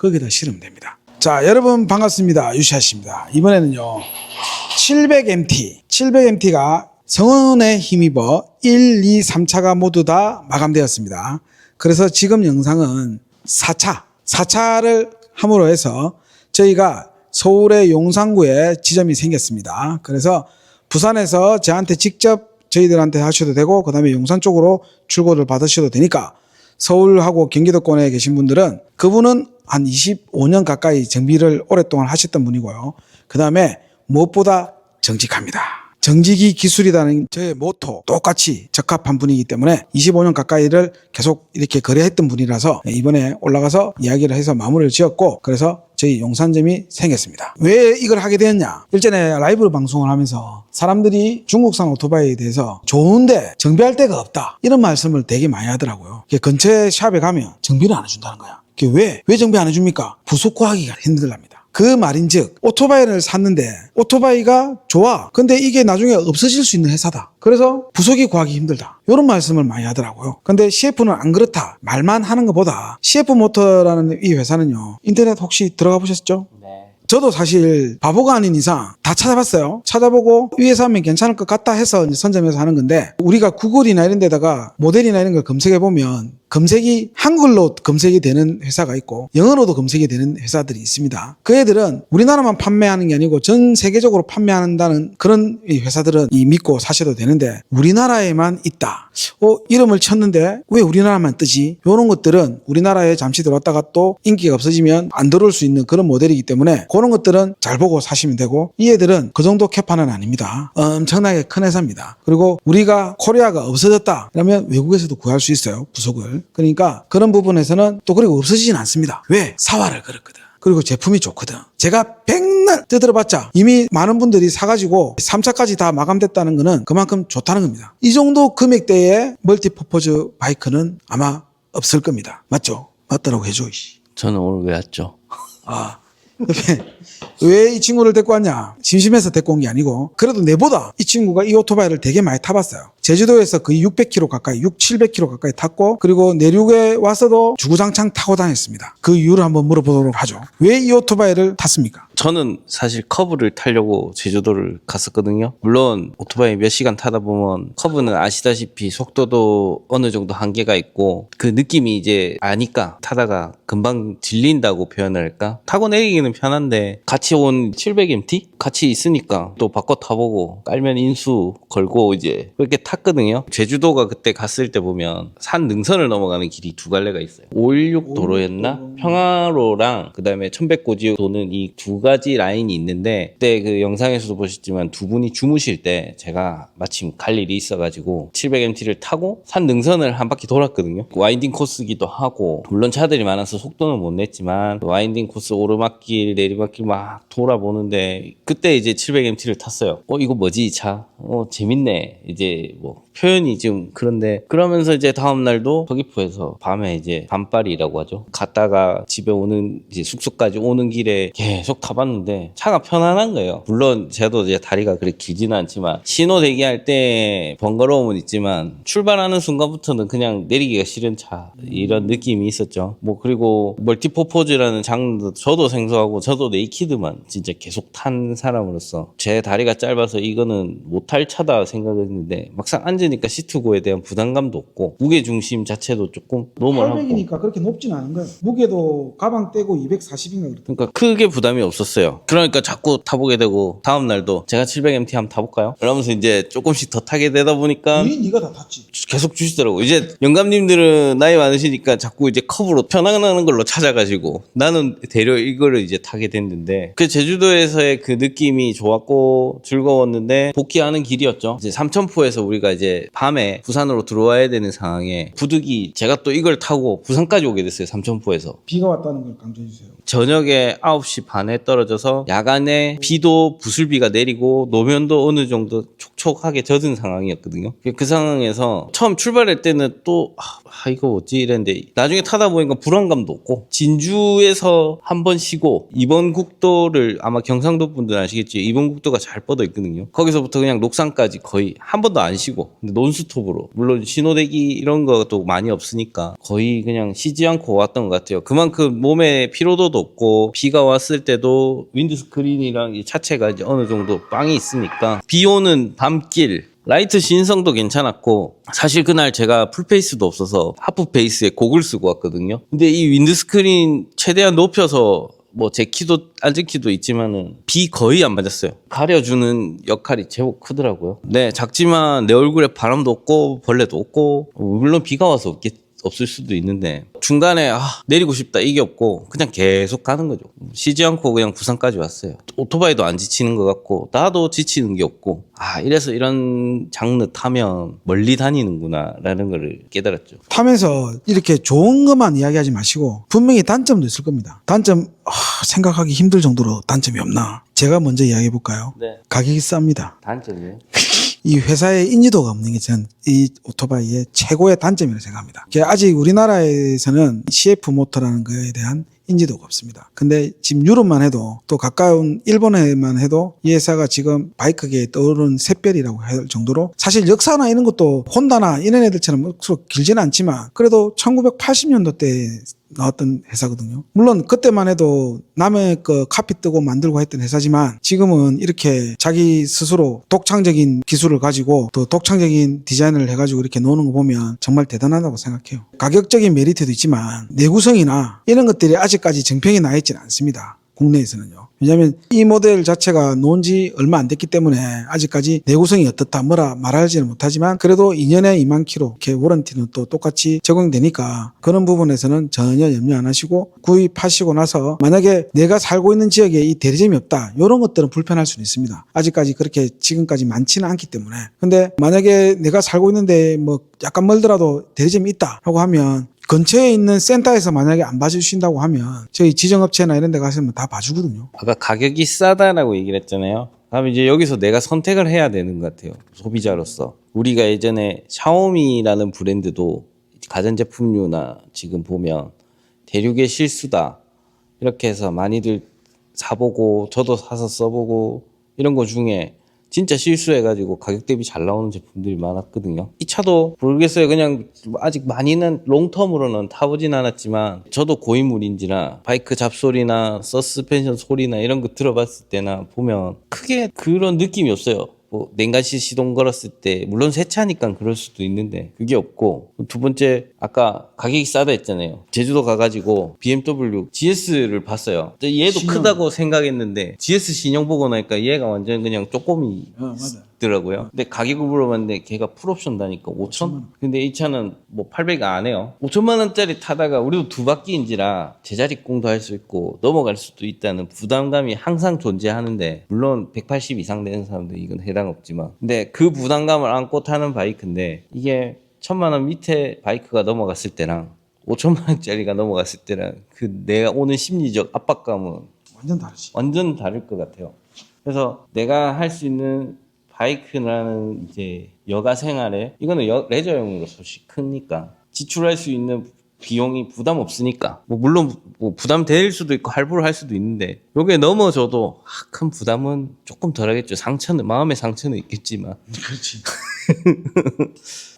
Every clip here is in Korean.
거기다 실으면 됩니다. 자, 여러분 반갑습니다. 유시아씨입니다. 이번에는요 700MT가 성원에 힘입어 1, 2, 3차가 모두 다 마감되었습니다. 그래서 지금 영상은 4차를 함으로 해서 저희가 서울의 용산구에 지점이 생겼습니다. 그래서 부산에서 저한테 직접 저희들한테 하셔도 되고 그 다음에 용산 쪽으로 출고를 받으셔도 되니까 서울하고 경기도권에 계신 분들은 그분은 한 25년 가까이 정비를 오랫동안 하셨던 분이고요. 그 다음에 무엇보다 정직합니다. 정직이 기술이라는 저의 모토 똑같이 적합한 분이기 때문에 25년 가까이를 계속 이렇게 거래했던 분이라서 이번에 올라가서 이야기를 해서 마무리를 지었고 그래서 저희 용산점이 생겼습니다. 왜 이걸 하게 되었냐? 일전에 라이브 방송을 하면서 사람들이 중국산 오토바이에 대해서 좋은데 정비할 데가 없다 이런 말씀을 되게 많이 하더라고요. 근처에 샵에 가면 정비를 안 해준다는 거야. 왜 정비 안 해줍니까? 부속 구하기가 힘들답니다. 그 말인즉 오토바이를 샀는데 오토바이가 좋아. 근데 이게 나중에 없어질 수 있는 회사다. 그래서 부속이 구하기 힘들다. 이런 말씀을 많이 하더라고요. 근데 CF는 안 그렇다. 말만 하는 것보다 CF모터라는 이 회사는요. 인터넷 혹시 들어가 보셨죠? 네. 저도 사실 바보가 아닌 이상 다 찾아봤어요. 찾아보고 위에서 하면 괜찮을 것 같다 해서 이제 선점해서 하는 건데 우리가 구글이나 이런 데다가 모델이나 이런 걸 검색해 보면 검색이 한글로 검색이 되는 회사가 있고 영어로도 검색이 되는 회사들이 있습니다. 그 애들은 우리나라만 판매하는 게 아니고 전 세계적으로 판매한다는 그런 회사들은 믿고 사셔도 되는데 우리나라에만 있다. 이름을 쳤는데 왜 우리나라만 뜨지? 이런 것들은 우리나라에 잠시 들어왔다가 또 인기가 없어지면 안 들어올 수 있는 그런 모델이기 때문에 그런 것들은 잘 보고 사시면 되고 이 애들은 그 정도 캐파는 아닙니다. 엄청나게 큰 회사입니다. 그리고 우리가 코리아가 없어졌다 그러면 외국에서도 구할 수 있어요. 부속을. 그러니까 그런 부분에서는 또 그리고 없어지진 않습니다. 왜? 사활을 걸었거든. 그리고 제품이 좋거든. 제가 백날 뜯어봤자 이미 많은 분들이 사가지고 3차까지 다 마감됐다는 거는 그만큼 좋다는 겁니다. 이 정도 금액대의 멀티퍼포즈 바이크는 아마 없을 겁니다. 맞죠? 맞다라고 해줘. 저는 오늘 왜 왔죠? 왜 이 친구를 데리고 왔냐? 심심해서 데리고 온 게 아니고 그래도 내보다 이 친구가 이 오토바이를 되게 많이 타봤어요. 제주도에서 거의 600km 가까이 700km 가까이 탔고 그리고 내륙에 와서도 주구장창 타고 다녔습니다. 그 이유를 한번 물어보도록 하죠. 왜 이 오토바이를 탔습니까? 저는 사실 커브를 타려고 제주도를 갔었거든요. 물론 오토바이 몇 시간 타다 보면 커브는 아시다시피 속도도 어느 정도 한계가 있고 그 느낌이 이제 아니까 타다가 금방 질린다고 표현을 할까? 타고 내리기는 편한데 같이 온 700MT? 같이 있으니까 또 바꿔 타보고 깔면 인수 걸고 이제 그렇게 탔거든요. 제주도가 그때 갔을 때 보면 산 능선을 넘어가는 길이 두 갈래가 있어요. 516 도로였나? 평화로랑 그 다음에 천백고지 도는 이 두 가지 라인이 있는데 그때 그 영상에서도 보셨지만 두 분이 주무실 때 제가 마침 갈 일이 있어가지고 700MT를 타고 산 능선을 한 바퀴 돌았거든요. 와인딩 코스기도 하고 물론 차들이 많아서 속도는 못 냈지만 와인딩 코스 오르막길 내리막길 막 돌아보는데 그때 이제 700MT를 탔어요. 이거 뭐지 이 차? 재밌네. 이제 뭐 표현이 좀 그런데 그러면서 이제 다음날도 서귀포에서 밤에 이제 반빨이라고 하죠. 갔다가 집에 오는 이제 숙소까지 오는 길에 계속 타봤는데 차가 편안한 거예요. 물론 저도 이제 다리가 그렇게 길지는 않지만 신호 대기할 때 번거로움은 있지만 출발하는 순간부터는 그냥 내리기가 싫은 차 이런 느낌이 있었죠. 뭐 그리고 멀티퍼포즈라는 장르도 저도 생소하고 저도 네이키드만 진짜 계속 탄 사람으로서 제 다리가 짧아서 이거는 못할 차다 생각했는데 막상 앉으니까 시트고에 대한 부담감도 없고 무게중심 자체도 조금 노멀하고 800이니까 그렇게 높진 않은 거예요. 무게도 가방 떼고 240인가 그렇다. 그러니까 크게 부담이 없었어요. 그러니까 자꾸 타보게 되고 다음 날도 제가 700MT 한번 타볼까요? 그러면서 이제 조금씩 더 타게 되다 보니까 네가 다 탔지. 계속 주시더라고. 이제 영감님들은 나이 많으시니까 자꾸 이제 컵으로 편안한 걸로 찾아가지고 나는 대려 이거를 이제 타게 됐는데 그 제주도에서의 그 느낌이 좋았고 즐거웠는데 복귀하는 길이었죠. 이제 삼천포에서 우리가 이제 밤에 부산으로 들어와야 되는 상황에 부득이 제가 또 이걸 타고 부산까지 오게 됐어요. 삼천포에서. 비가 왔다는 걸 강조해 주세요. 저녁에 9시 반에 떨어져서 야간에 비도 부슬비가 내리고 노면도 어느 정도 촉촉하게 젖은 상황이었거든요. 그 상황에서 처음 출발할 때는 또 이거 뭐지 이랬는데 나중에 타다 보니까 불안감도 없고 진주에서 한 번 쉬고 이번 국도를 아마 경상도 분들은 아시겠지 이번 국도가 잘 뻗어 있거든요. 거기서부터 그냥 녹산까지 거의 한 번도 안 쉬고 근데 논스톱으로 물론 신호대기 이런 것도 많이 없으니까 거의 그냥 쉬지 않고 왔던 것 같아요. 그만큼 몸에 피로도도 없고 비가 왔을 때도 윈드스크린이랑 이 차체가 이제 어느 정도 빵이 있으니까 비 오는 밤길 라이트 신성도 괜찮았고 사실 그날 제가 풀페이스도 없어서 하프페이스에 고글 쓰고 왔거든요. 근데 이 윈드스크린 최대한 높여서 뭐 제 키도 앉은 키도 있지만은 비 거의 안 맞았어요. 가려주는 역할이 제법 크더라고요. 네, 작지만 내 얼굴에 바람도 없고 벌레도 없고 물론 비가 와서 없을 수도 있는데 중간에 내리고 싶다 이게 없고 그냥 계속 가는 거죠. 쉬지 않고 그냥 부산까지 왔어요. 오토바이도 안 지치는 것 같고 나도 지치는 게 없고 이래서 이런 장르 타면 멀리 다니는구나 라는 걸 깨달았죠. 타면서 이렇게 좋은 것만 이야기하지 마시고 분명히 단점도 있을 겁니다. 단점 생각하기 힘들 정도로 단점이 없나? 제가 먼저 이야기해 볼까요? 네. 가격이 쌉니다. 단점이요? 이 회사의 인지도가 없는 게 저는 이 오토바이의 최고의 단점이라고 생각합니다. 아직 우리나라에서는 CF 모터라는 거에 대한 인지도가 없습니다. 근데 지금 유럽만 해도 또 가까운 일본에만 해도 이 회사가 지금 바이크계에 떠오르는 샛별이라고 할 정도로 사실 역사나 이런 것도 혼다나 이런 애들처럼 길지는 않지만 그래도 1980년도 때 나왔던 회사거든요. 물론 그때만 해도 남의 그 카피 뜨고 만들고 했던 회사지만 지금은 이렇게 자기 스스로 독창적인 기술을 가지고 또 독창적인 디자인을 해가지고 이렇게 노는 거 보면 정말 대단하다고 생각해요. 가격적인 메리트도 있지만 내구성이나 이런 것들이 아직까지 정평이 나 있지는 않습니다. 국내에서는요. 왜냐하면 이 모델 자체가 놓은 지 얼마 안 됐기 때문에 아직까지 내구성이 어떻다 뭐라 말하지는 못하지만 그래도 2년에 2만 킬로 이렇게 워런티는 또 똑같이 적용되니까 그런 부분에서는 전혀 염려 안 하시고 구입하시고 나서 만약에 내가 살고 있는 지역에 이 대리점이 없다 이런 것들은 불편할 수는 있습니다. 아직까지 그렇게 지금까지 많지는 않기 때문에 근데 만약에 내가 살고 있는데 뭐 약간 멀더라도 대리점이 있다 라고 하면 근처에 있는 센터에서 만약에 안 봐주신다고 하면 저희 지정업체나 이런 데 가시면 다 봐주거든요. 아까 가격이 싸다라고 얘기를 했잖아요. 그럼 이제 여기서 내가 선택을 해야 되는 것 같아요. 소비자로서. 우리가 예전에 샤오미라는 브랜드도 가전제품류나 지금 보면 대륙의 실수다. 이렇게 해서 많이들 사보고 저도 사서 써보고 이런 거 중에 진짜 실수해가지고 가격 대비 잘 나오는 제품들이 많았거든요. 이 차도 모르겠어요. 그냥 아직 많이는 롱텀으로는 타보진 않았지만 저도 고인물인지라 바이크 잡소리나 서스펜션 소리나 이런 거 들어봤을 때나 보면 크게 그런 느낌이 없어요. 뭐 냉간시 시동 걸었을 때 물론 새 차니까 그럴 수도 있는데 그게 없고 두 번째 아까 가격이 싸다 했잖아요. 제주도 가가지고 BMW GS를 봤어요. 얘도 신형. 크다고 생각했는데 GS 신형 보고 나니까 얘가 완전 그냥 쪼꼬미 더라고요. 근데 가격을 물어봤는데 걔가 풀옵션 다니까 5천? 근데 이 차는 뭐 800 안 해요. 5천만 원짜리 타다가 우리도 두 바퀴인지라 제자리 공도 할 수 있고 넘어갈 수도 있다는 부담감이 항상 존재하는데 물론 180 이상 되는 사람들 이건 해당 없지만 근데 그 부담감을 안고 타는 바이크인데 이게 1,000만 원 밑에 바이크가 넘어갔을 때랑 5천만 원짜리가 넘어갔을 때랑 그 내가 오는 심리적 압박감은 완전 다르지. 완전 다를 것 같아요. 그래서 내가 할 수 있는 바이크라는 이제 여가 생활에 이거는 레저용으로서 크니까 지출할 수 있는 비용이 부담 없으니까 뭐 물론 뭐 부담될 수도 있고 할부를 할 수도 있는데 요게 넘어져도 큰 부담은 조금 덜하겠죠. 상처는 마음의 상처는 있겠지만 그렇지.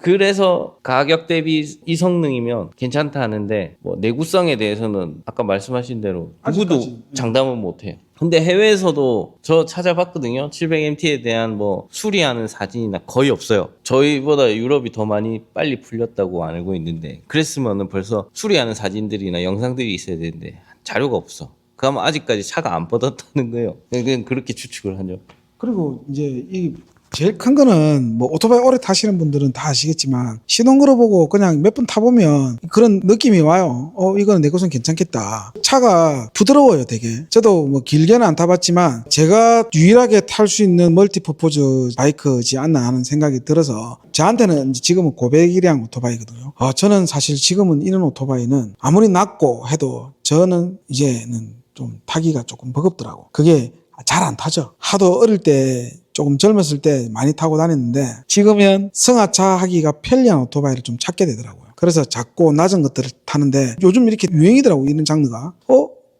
그래서 가격 대비 이 성능이면 괜찮다 하는데 뭐 내구성에 대해서는 아까 말씀하신 대로 누구도 아직까지. 장담은 못해요. 근데 해외에서도 저 찾아봤거든요. 700MT에 대한 뭐 수리하는 사진이나 거의 없어요. 저희보다 유럽이 더 많이 빨리 풀렸다고 알고 있는데 그랬으면은 벌써 수리하는 사진들이나 영상들이 있어야 되는데 자료가 없어. 그러면 아직까지 차가 안 뻗었다는 거예요. 그냥 그렇게 추측을 하죠. 그리고 이제 이 제일 큰 거는 뭐 오토바이 오래 타시는 분들은 다 아시겠지만 시동 걸어보고 그냥 몇 번 타보면 그런 느낌이 와요. 이거는 내 것은 괜찮겠다. 차가 부드러워요 되게. 저도 뭐 길게는 안 타봤지만 제가 유일하게 탈 수 있는 멀티퍼포즈 바이크지 않나 하는 생각이 들어서 저한테는 지금은 고배기량 오토바이거든요. 저는 사실 지금은 이런 오토바이는 아무리 낮고 해도 저는 이제는 좀 타기가 조금 버겁더라고. 그게 잘 안 타죠. 하도 어릴 때 조금 젊었을 때 많이 타고 다녔는데 지금은 승하차 하기가 편리한 오토바이를 좀 찾게 되더라고요. 그래서 작고 낮은 것들을 타는데 요즘 이렇게 유행이더라고요. 이런 장르가.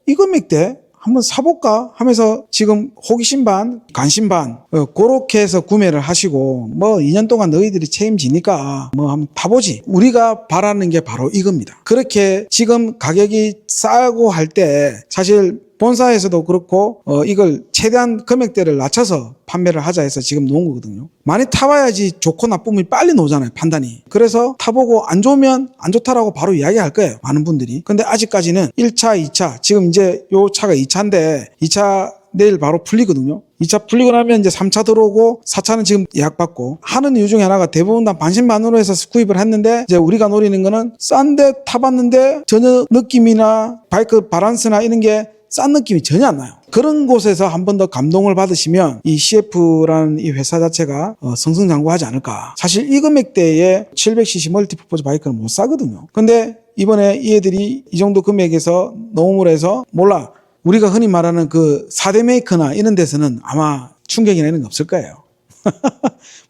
이 금액대 한번 사볼까 하면서 지금 호기심 반, 관심 반 그렇게 해서 구매를 하시고 뭐 2년 동안 너희들이 책임지니까 뭐 한번 타보지. 우리가 바라는 게 바로 이겁니다. 그렇게 지금 가격이 싸고 할 때 사실 본사에서도 그렇고 이걸 최대한 금액대를 낮춰서 판매를 하자 해서 지금 놓은 거거든요. 많이 타봐야지 좋고 나쁨이 빨리 나오잖아요. 판단이. 그래서 타보고 안 좋으면 안 좋다라고 바로 이야기할 거예요. 많은 분들이. 근데 아직까지는 1차, 2차 지금 이제 요 차가 2차인데 2차 내일 바로 풀리거든요. 2차 풀리고 나면 이제 3차 들어오고 4차는 지금 예약받고 하는 이유 중에 하나가 대부분 다 반신반의로 해서 구입을 했는데 이제 우리가 노리는 거는 싼데 타봤는데 전혀 느낌이나 바이크 바란스나 이런 게 싼 느낌이 전혀 안 나요. 그런 곳에서 한 번 더 감동을 받으시면 이 CF라는 이 회사 자체가 승승장구하지 않을까. 사실 이 금액대에 700cc 멀티퍼포즈 바이크는 못 사거든요. 근데 이번에 이 애들이 이 정도 금액에서 넣음을 해서 몰라. 우리가 흔히 말하는 그 4대 메이커나 이런 데서는 아마 충격이나 이런 거 없을 거예요.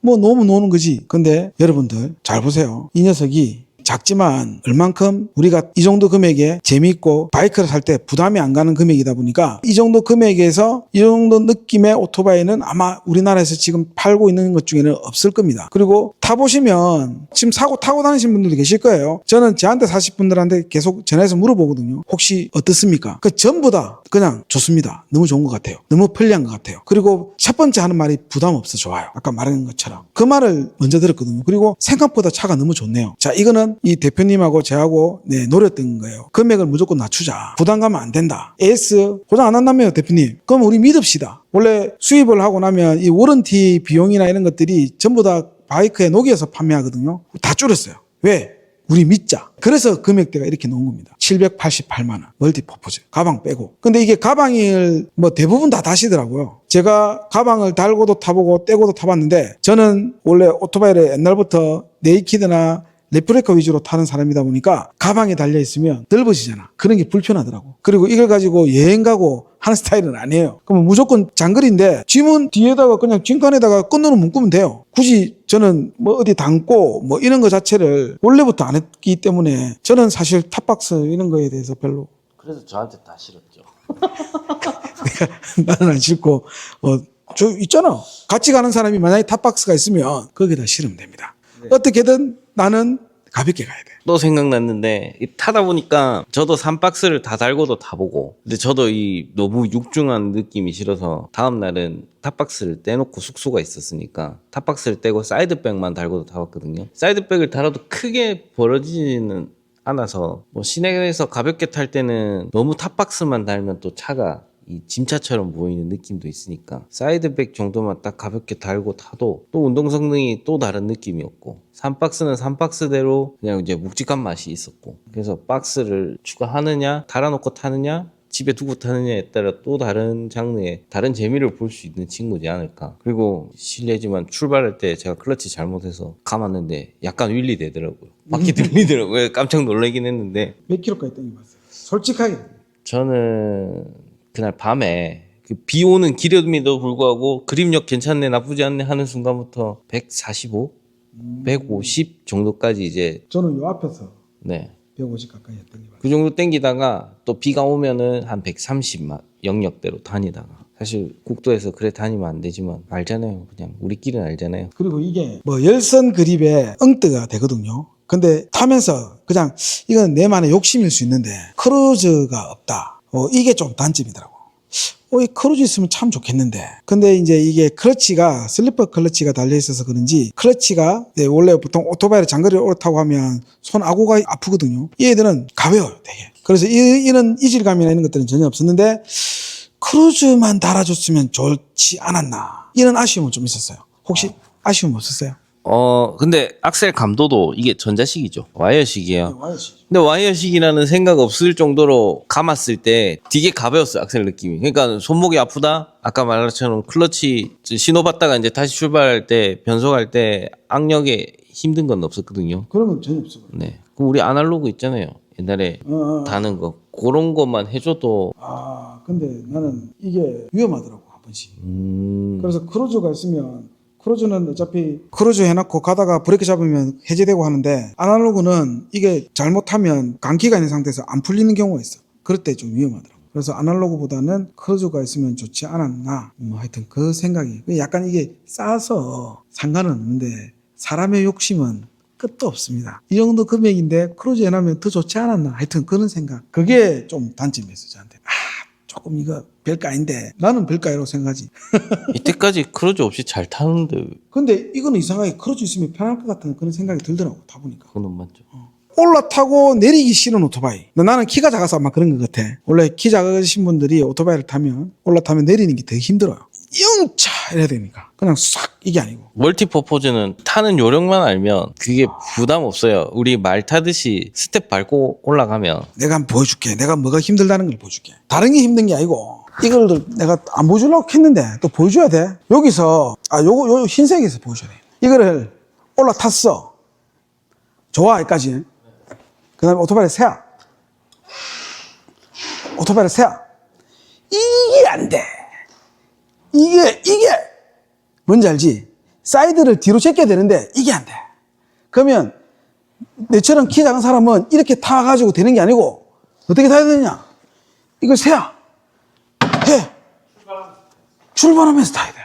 뭐 놓으면 노는 거지. 근데 여러분들 잘 보세요. 이 녀석이 작지만 얼만큼 우리가 이 정도 금액에 재미있고 바이크를 살 때 부담이 안 가는 금액이다 보니까 이 정도 금액에서 이 정도 느낌의 오토바이는 아마 우리나라에서 지금 팔고 있는 것 중에는 없을 겁니다. 그리고 타보시면 지금 사고 타고 다니신 분들도 계실 거예요. 저는 저한테 사실 분들한테 계속 전화해서 물어보거든요. 혹시 어떻습니까? 그 전부 다 그냥 좋습니다. 너무 좋은 것 같아요. 너무 편리한 것 같아요. 그리고 첫 번째 하는 말이 부담 없어 좋아요. 아까 말한 것처럼 그 말을 먼저 들었거든요. 그리고 생각보다 차가 너무 좋네요. 자, 이거는 이 대표님하고 저하고 노렸던 거예요. 금액을 무조건 낮추자. 부담 가면 안 된다. AS 고장 안 한다며요, 대표님. 그럼 우리 믿읍시다. 원래 수입을 하고 나면 이 워런티 비용이나 이런 것들이 전부 다 바이크에 녹여서 판매하거든요. 다 줄였어요. 왜? 우리 믿자. 그래서 금액대가 이렇게 나온 겁니다. 788만 원. 멀티퍼포즈. 가방 빼고. 근데 이게 가방을 뭐 대부분 다 다시더라고요. 제가 가방을 달고도 타보고 떼고도 타봤는데 저는 원래 오토바이를 옛날부터 네이키드나 레프레카 위주로 타는 사람이다 보니까 가방에 달려있으면 넓어지잖아. 그런 게 불편하더라고. 그리고 이걸 가지고 여행 가고 하는 스타일은 아니에요. 그러면 무조건 장거리인데 짐은 뒤에다가 그냥 짐칸에다가 끈으로 묶으면 돼요. 굳이 저는 뭐 어디 담고 뭐 이런 거 자체를 원래부터 안 했기 때문에 저는 사실 탑박스 이런 거에 대해서 별로 그래서 저한테 다 싫었죠. 나는 안 싫고 저 있잖아. 같이 가는 사람이 만약에 탑박스가 있으면 거기다 실으면 됩니다. 어떻게든 나는 가볍게 가야 돼. 또 생각났는데 타다 보니까 저도 3박스를 다 달고도 타보고 근데 저도 이 너무 육중한 느낌이 싫어서 다음날은 탑박스를 떼놓고 숙소가 있었으니까 탑박스를 떼고 사이드백만 달고도 타봤거든요. 사이드백을 달아도 크게 벌어지지는 않아서 뭐 시내에서 가볍게 탈 때는 너무 탑박스만 달면 또 차가 이 짐차처럼 보이는 느낌도 있으니까 사이드백 정도만 딱 가볍게 달고 타도 또 운동 성능이 또 다른 느낌이었고 3박스는 3박스대로 그냥 이제 묵직한 맛이 있었고 그래서 박스를 추가하느냐 달아놓고 타느냐 집에 두고 타느냐에 따라 또 다른 장르의 다른 재미를 볼 수 있는 친구지 않을까. 그리고 실례지만 출발할 때 제가 클러치 잘못해서 감았는데 약간 윌리 되더라고요. 바퀴 들리더라고요. 깜짝 놀라긴 했는데 몇 킬로까지 땡겨봤어요? 솔직하게. 저는 그날 밤에 비 오는 길임에도 불구하고 그립력 괜찮네 나쁘지 않네 하는 순간부터 145, 150 정도까지 이제 저는 요 앞에서 네. 150 가까이 땡겨봤어요. 그 정도 땡기다가 또 비가 오면은 한 130막 영역대로 다니다가 사실 국도에서 그래 다니면 안 되지만 알잖아요. 그냥 우리끼리는 알잖아요. 그리고 이게 뭐 열선 그립에 엉뜨가 되거든요. 근데 타면서 그냥 이건 내만의 욕심일 수 있는데 크루즈가 없다. 이게 좀 단점이더라고. 이 크루즈 있으면 참 좋겠는데. 근데 이제 이게 클러치가 슬리퍼 클러치가 달려 있어서 그런지 클러치가 원래 보통 오토바이를 장거리를 오래 타고 하면 손 아구가 아프거든요. 이 애들은 가벼워요, 되게. 그래서 이런 이질감이나 이런 것들은 전혀 없었는데 크루즈만 달아줬으면 좋지 않았나. 이런 아쉬움은 좀 있었어요. 혹시 아쉬움 없었어요? 근데 악셀 감도도 이게 전자식이죠. 와이어식이에요. 와이어식. 근데 와이어식이라는 생각 없을 정도로 감았을 때 되게 가벼웠어요. 악셀 느낌이. 그러니까 손목이 아프다? 아까 말한 것처럼 클러치 신호 받다가 이제 다시 출발할 때 변속할 때 악력에 힘든 건 없었거든요. 그런 건 전혀 없어요. 네. 그럼 우리 아날로그 있잖아요. 옛날에 다는 거. 그런 것만 해줘도 근데 나는 이게 위험하더라고. 가끔씩. 음. 그래서 크루즈가 있으면 크루즈는 어차피 크루즈 해놓고 가다가 브레이크 잡으면 해제되고 하는데 아날로그는 이게 잘못하면 감기가 있는 상태에서 안 풀리는 경우가 있어. 그럴 때 좀 위험하더라고. 그래서 아날로그보다는 크루즈가 있으면 좋지 않았나. 뭐 하여튼 그 생각이. 약간 이게 싸서 상관은 없는데 사람의 욕심은 끝도 없습니다. 이 정도 금액인데 크루즈 해놓으면 더 좋지 않았나. 하여튼 그런 생각. 그게 좀 단점이었어 저한테. 조금 이거 별거 아닌데 나는 별거라고 생각하지. 이때까지 크루즈 없이 잘 타는데 근데 이거는 이상하게 크루즈 있으면 편할 것 같은 그런 생각이 들더라고 타보니까. 그건 맞죠. 올라타고 내리기 싫은 오토바이. 나는 키가 작아서 아마 그런 것 같아. 원래 키 작으신 분들이 오토바이를 타면 올라타면 내리는 게 되게 힘들어요. 영차 이래야 되니까 그냥 싹 이게 아니고. 멀티퍼포즈는 타는 요령만 알면 그게 부담 없어요. 우리 말 타듯이 스텝 밟고 올라가면 내가 한번 보여줄게. 내가 뭐가 힘들다는 걸 보여줄게. 다른 게 힘든 게 아니고 이걸 내가 안 보여주려고 했는데 또 보여줘야 돼. 여기서 요거 흰색에서 보여줘야 돼. 이거를 올라탔어. 좋아 여기까지. 그 다음에 오토바이를 세워. 오토바이를 세워. 이게 안 돼. 이게 뭔지 알지? 사이드를 뒤로 제껴야 되는데 이게 안 돼. 그러면 내처럼 키 작은 사람은 이렇게 타가지고 되는 게 아니고 어떻게 타야 되느냐? 이걸 세워. 해. 출발하면서 타야 돼.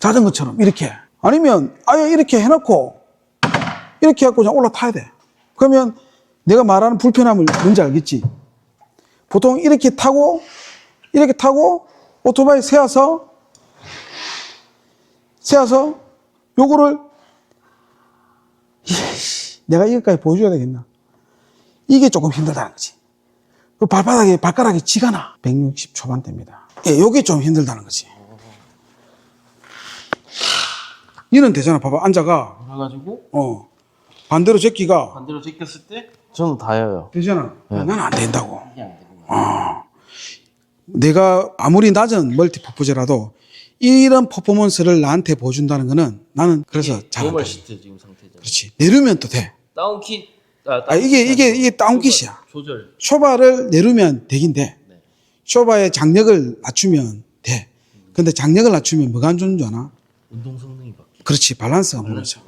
자전거처럼 이렇게. 아니면 아예 이렇게 해놓고 이렇게 해갖고 그냥 올라타야 돼. 그러면 내가 말하는 불편함을 뭔지 알겠지? 보통 이렇게 타고 오토바이 세워서 요거를 내가 이것까지 보여줘야 되겠나? 이게 조금 힘들다는 거지. 그 발가락이 지가 나. 160 초반대입니다. 예, 요게 좀 힘들다는 거지. 이는 되잖아. 봐봐. 앉아가. 그래가지고 반대로 제끼가 반대로 제꼈을 때 저는 다여요. 되잖아. 네. 나는 안 된다고. 이게 안 되구나. 내가 아무리 낮은 멀티퍼포즈라도 이런 퍼포먼스를 나한테 보여준다는 거는 나는 그래서 잘한다. 노멀 시트 지금 상태죠. 그렇지. 내리면 또 돼. 다운키. 이게 다운킷이야. 조절. 쇼바를 내리면 되긴 돼. 네. 쇼바의 장력을 낮추면 돼. 근데 장력을 낮추면 뭐가 안 좋은 줄 아나? 운동 성능이 바뀌. 그렇지. 밸런스가 무너져.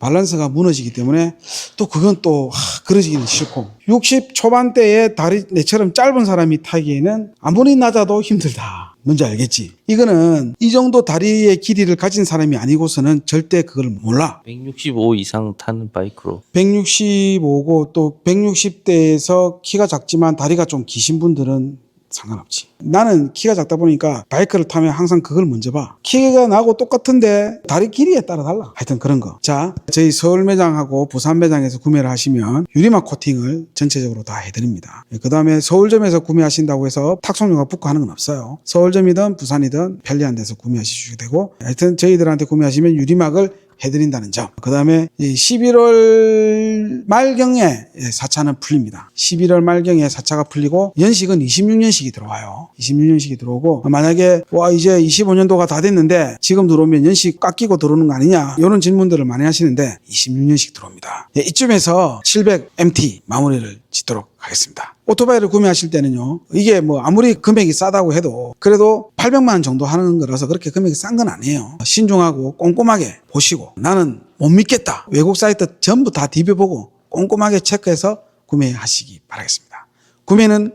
밸런스가 무너지기 때문에 또 그건 또 그러지기는 싫고 60 초반대에 다리 내처럼 짧은 사람이 타기에는 아무리 낮아도 힘들다. 뭔지 알겠지? 이거는 이 정도 다리의 길이를 가진 사람이 아니고서는 절대 그걸 몰라. 165 이상 타는 바이크로. 165고 또 160대에서 키가 작지만 다리가 좀 기신 분들은 상관없지. 나는 키가 작다 보니까 바이크를 타면 항상 그걸 먼저 봐. 키가 나고 똑같은데 다리 길이에 따라 달라. 하여튼 그런 거. 자, 저희 서울 매장하고 부산 매장에서 구매를 하시면 유리막 코팅을 전체적으로 다 해드립니다. 그 다음에 서울점에서 구매하신다고 해서 탁송료가 붙고 하는 건 없어요. 서울점이든 부산이든 편리한 데서 구매하시게 되고 하여튼 저희들한테 구매하시면 유리막을 해드린다는 점. 그 다음에 11월 말경에 4차는 풀립니다. 11월 말경에 4차가 풀리고 연식은 26년식이 들어와요. 26년식이 들어오고 만약에 이제 25년도가 다 됐는데 지금 들어오면 연식 깎이고 들어오는 거 아니냐 이런 질문들을 많이 하시는데 26년식 들어옵니다. 이쯤에서 700MT 마무리를 짓도록 하겠습니다. 오토바이를 구매하실 때는요, 이게 뭐 아무리 금액이 싸다고 해도 그래도 800만 원 정도 하는 거라서 그렇게 금액이 싼 건 아니에요. 신중하고 꼼꼼하게 보시고 나는 못 믿겠다. 외국 사이트 전부 다 디벼보고 꼼꼼하게 체크해서 구매하시기 바라겠습니다. 구매는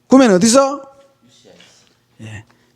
구매는 어디서?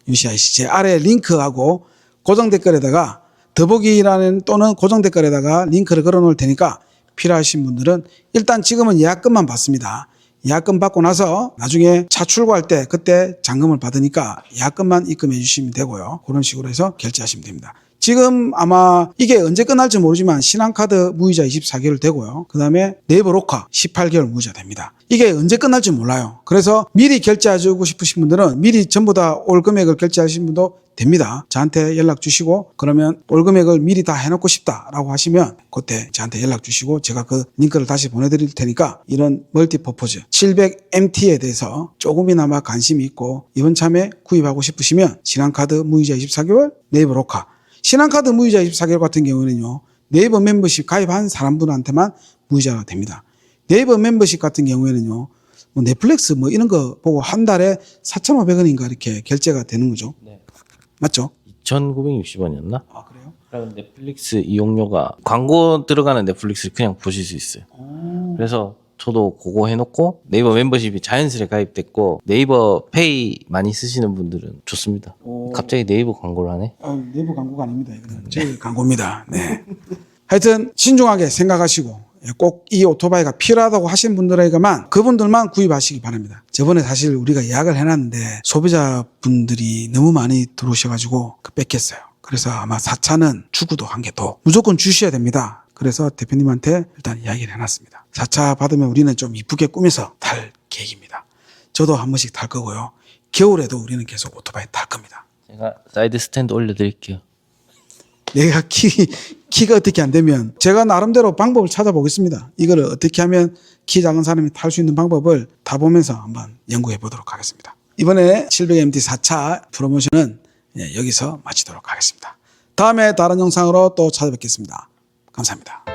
UCIC. 제 아래 링크하고 고정 댓글에다가 더보기라는 또는 고정 댓글에다가 링크를 걸어 놓을 테니까 필요하신 분들은 일단 지금은 예약금만 받습니다. 예약금 받고 나서 나중에 차 출고할 때 그때 잔금을 받으니까 예약금만 입금해 주시면 되고요. 그런 식으로 해서 결제하시면 됩니다. 지금 아마 이게 언제 끝날지 모르지만 신한카드 무이자 24개월 되고요. 그 다음에 네이버 로카 18개월 무이자 됩니다. 이게 언제 끝날지 몰라요. 그래서 미리 결제해주고 싶으신 분들은 미리 전부 다 올 금액을 결제하신 분도 됩니다. 저한테 연락 주시고 그러면 올 금액을 미리 다 해놓고 싶다라고 하시면 그때 저한테 연락 주시고 제가 그 링크를 다시 보내드릴 테니까 이런 멀티퍼포즈 700MT에 대해서 조금이나마 관심이 있고 이번 참에 구입하고 싶으시면 신한카드 무이자 24개월 네이버 로카 신한카드 무이자 24개월 같은 경우에는요. 네이버 멤버십 가입한 사람들한테만 무이자가 됩니다. 네이버 멤버십 같은 경우에는요. 뭐 넷플릭스 뭐 이런 거 보고 한 달에 4,500원인가 이렇게 결제가 되는 거죠. 네. 맞죠? 2,960원이었나? 아, 그래요? 그럼 넷플릭스 이용료가 광고 들어가는 넷플릭스를 그냥 보실 수 있어요. 그래서 저도 그거 해놓고 네이버 멤버십이 자연스레 가입됐고 네이버 페이 많이 쓰시는 분들은 좋습니다. 갑자기 네이버 광고를 하네. 내부 광고가 아닙니다. 이거는 제 광고입니다. 네. 하여튼 신중하게 생각하시고 꼭 이 오토바이가 필요하다고 하신 분들에게만 그분들만 구입하시기 바랍니다. 저번에 사실 우리가 예약을 해놨는데 소비자분들이 너무 많이 들어오셔가지고 뺏겼어요. 그래서 아마 4차는 주구도 한 개 더 무조건 주셔야 됩니다. 그래서 대표님한테 일단 이야기를 해놨습니다. 4차 받으면 우리는 좀 이쁘게 꾸며서 탈 계획입니다. 저도 한 번씩 탈 거고요. 겨울에도 우리는 계속 오토바이 탈 겁니다. 제가 사이드 스탠드 올려드릴게요. 내가 키가 어떻게 안 되면 제가 나름대로 방법을 찾아보겠습니다. 이거를 어떻게 하면 키 작은 사람이 탈 수 있는 방법을 다 보면서 한번 연구해 보도록 하겠습니다. 이번에 700MT 4차 프로모션은 여기서 마치도록 하겠습니다. 다음에 다른 영상으로 또 찾아뵙겠습니다. 감사합니다.